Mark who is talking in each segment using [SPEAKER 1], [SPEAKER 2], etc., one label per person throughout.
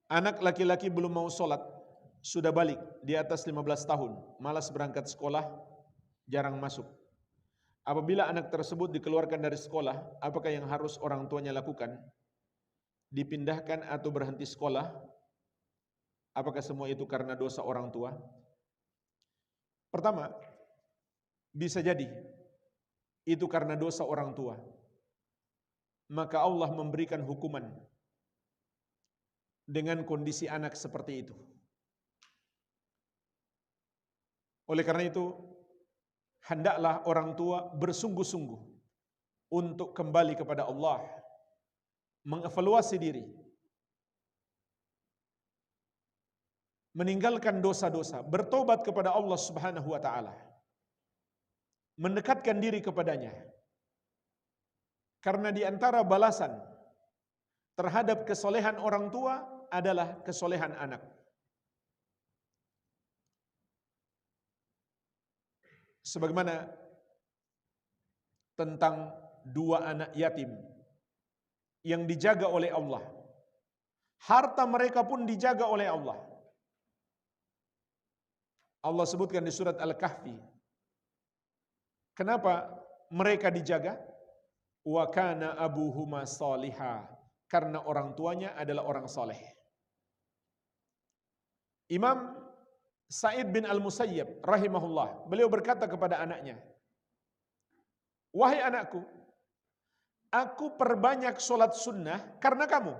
[SPEAKER 1] Anak laki-laki belum mau sholat, sudah balik di atas 15 tahun, malas berangkat sekolah, jarang masuk. Apabila anak tersebut dikeluarkan dari sekolah, apakah yang harus orang tuanya lakukan? Dipindahkan atau berhenti sekolah? Apakah semua itu karena dosa orang tua? Pertama, bisa jadi itu karena dosa orang tua. Maka Allah memberikan hukuman dengan kondisi anak seperti itu. Oleh karena itu, hendaklah orang tua bersungguh-sungguh untuk kembali kepada Allah, mengevaluasi diri, meninggalkan dosa-dosa, bertobat kepada Allah Subhanahu wa taala, mendekatkan diri kepadanya. Karena di antara balasan terhadap kesolehan orang tua adalah kesolehan anak. Sebagaimana tentang dua anak yatim yang dijaga oleh Allah. Harta mereka pun dijaga oleh Allah. Allah sebutkan di surat Al-Kahfi. Kenapa mereka dijaga? Wa kana abuhuma salihah. Karena orang tuanya adalah orang saleh. Imam Sa'id bin Al-Musayyib rahimahullah, beliau berkata kepada anaknya, "Wahai anakku, aku perbanyak sholat sunnah karena kamu."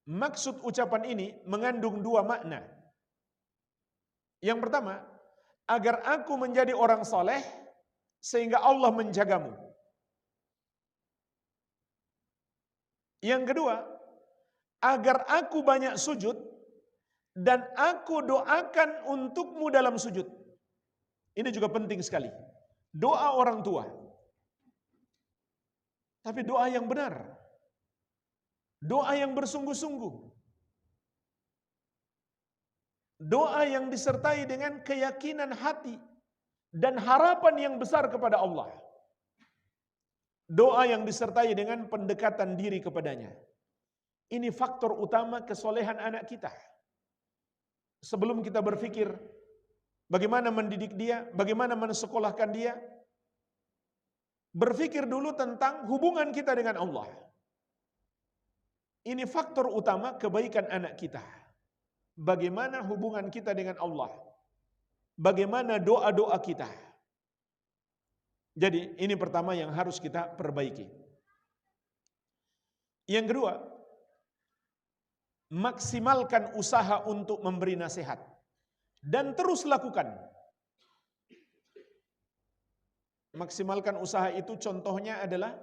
[SPEAKER 1] Maksud ucapan ini mengandung dua makna. Yang pertama, agar aku menjadi orang soleh sehingga Allah menjagamu. Yang kedua, agar aku banyak sujud dan aku doakan untukmu dalam sujud. Ini juga penting sekali. Doa orang tua. Tapi doa yang benar. Doa yang bersungguh-sungguh. Doa yang disertai dengan keyakinan hati dan harapan yang besar kepada Allah. Doa yang disertai dengan pendekatan diri kepadanya. Ini faktor utama kesolehan anak kita. Sebelum kita berpikir bagaimana mendidik dia, bagaimana mensekolahkan dia, berpikir dulu tentang hubungan kita dengan Allah. Ini faktor utama kebaikan anak kita. Bagaimana hubungan kita dengan Allah? Bagaimana doa-doa kita? Jadi ini pertama yang harus kita perbaiki. Yang kedua, maksimalkan usaha untuk memberi nasihat dan terus lakukan. Maksimalkan usaha itu contohnya adalah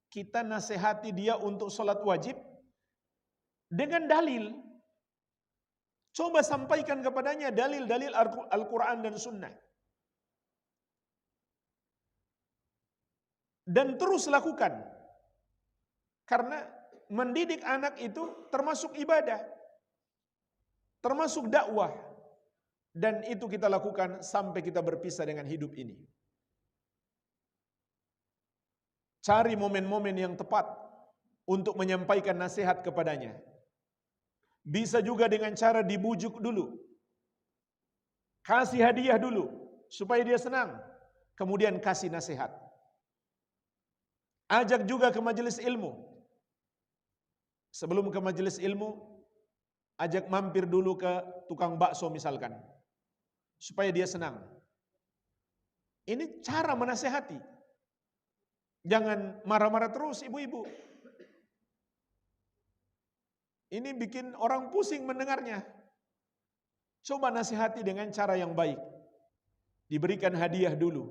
[SPEAKER 1] kita nasihati dia untuk sholat wajib dengan dalil. Coba sampaikan kepadanya dalil-dalil Al-Quran dan Sunnah. Dan terus lakukan. Karena mendidik anak itu termasuk ibadah. Termasuk dakwah. Dan itu kita lakukan sampai kita berpisah dengan hidup ini. Cari momen-momen yang tepat untuk menyampaikan nasihat kepadanya. Bisa juga dengan cara dibujuk dulu. Kasih hadiah dulu supaya dia senang. Kemudian kasih nasihat. Ajak juga ke majelis ilmu. Sebelum ke majelis ilmu, ajak mampir dulu ke tukang bakso misalkan. Supaya dia senang. Ini cara menasehati. Jangan marah-marah terus ibu-ibu. Ini bikin orang pusing mendengarnya. Coba nasihati dengan cara yang baik. Diberikan hadiah dulu.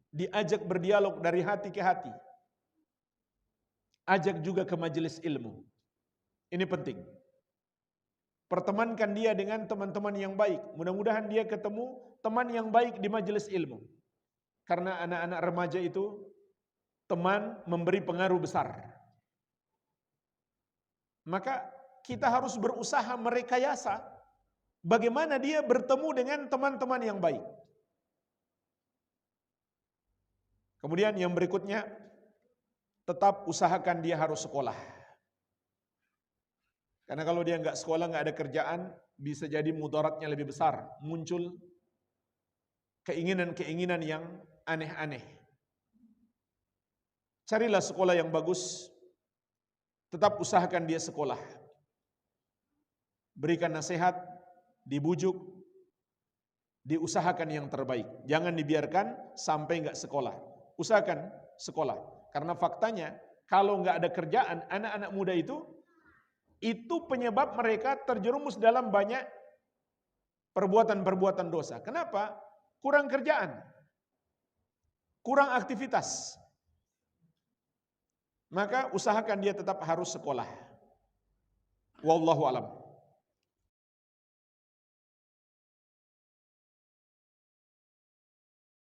[SPEAKER 1] Diajak berdialog dari hati ke hati. Ajak juga ke majelis ilmu. Ini penting. Pertemankan dia dengan teman-teman yang baik. Mudah-mudahan dia ketemu teman yang baik di majelis ilmu. Karena anak-anak remaja itu teman memberi pengaruh besar. Maka kita harus berusaha merekayasa bagaimana dia bertemu dengan teman-teman yang baik. Kemudian yang berikutnya, tetap usahakan dia harus sekolah. Karena kalau dia nggak sekolah, nggak ada kerjaan, bisa jadi mudaratnya lebih besar. Muncul keinginan-keinginan yang aneh-aneh. Carilah sekolah yang bagus, tetap usahakan dia sekolah. Berikan nasihat, dibujuk, diusahakan yang terbaik. Jangan dibiarkan sampai nggak sekolah. Usahakan sekolah. Karena faktanya, kalau nggak ada kerjaan, anak-anak muda itu penyebab mereka terjerumus dalam banyak perbuatan-perbuatan dosa. Kenapa? Kurang kerjaan, kurang aktivitas. Maka usahakan dia tetap harus sekolah. Wallahu alam.